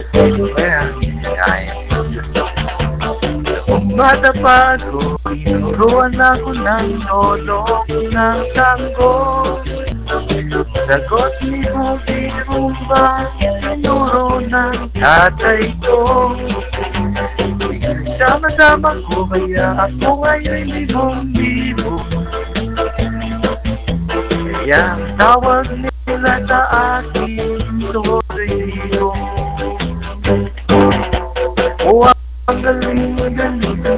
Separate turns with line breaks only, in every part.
Kaya, kaya. Bata pa ako, tinuruan ako ng lolo ng tango. Sagot ni Bobby Rumba, tinuro ng tatay ko. Sama-sama ko kaya ako ngayon libong-libo. Kaya ang tawag nila sa akin, Torito. Ang galing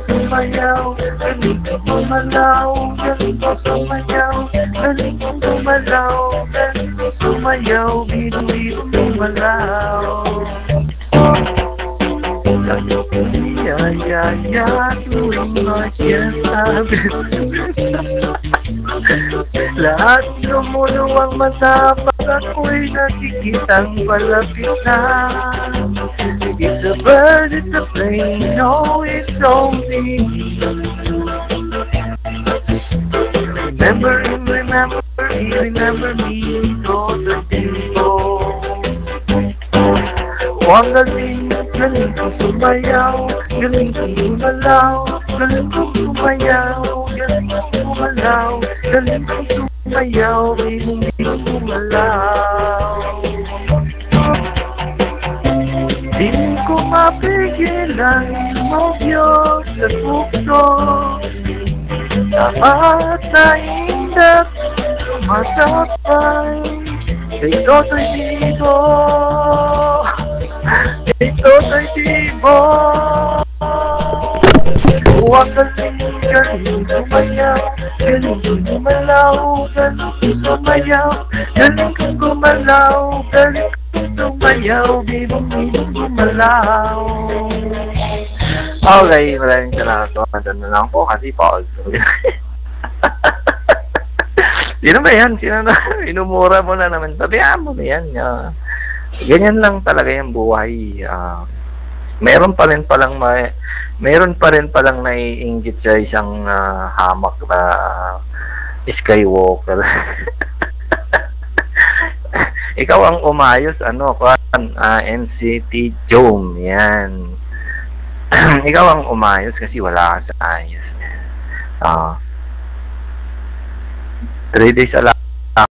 sumayaw, galing sumalaw, galing sumayaw, galing sumalaw, galing sumayaw, biru-biru sumalaw. Lalo niyayaya tuwing masyasabi. Lahat lumuluwang mata pag ako'y nakikitang palapit na. It's a bird, it's a plane, no, it's only me. Remember him, remember he, remember me, Dr. Dimbo. Ang galing, galing kong sumayaw, galing kong sumalaw, galing kong sumayaw, galing kong sumalaw, galing kong sumayaw, bigong sumalaw. Di ko mapigil ang imobyo sa tukso. Dapat na indak, sumasapay, kay Totoy Dibo. Kay Totoy Dibo. Huwag galing sumayaw, galing sumalaw, galing sumayaw, galing kong gumalaw, galing sumayaw, bibong-bibong gumalaw. Okay, maraming salamat po. Doon na lang po kasi pause. Sino ba yan? Sino na? Inumura mo na naman. Sabihan mo na yan. Ganyan lang talaga yung buhay. Meron pa rin palang naiinggit sa isang hamak na Skywalker. Ikaw ang umayos, NCT Jome, yan. Ikaw ang umayos kasi wala ka sa ayos. 3 days ala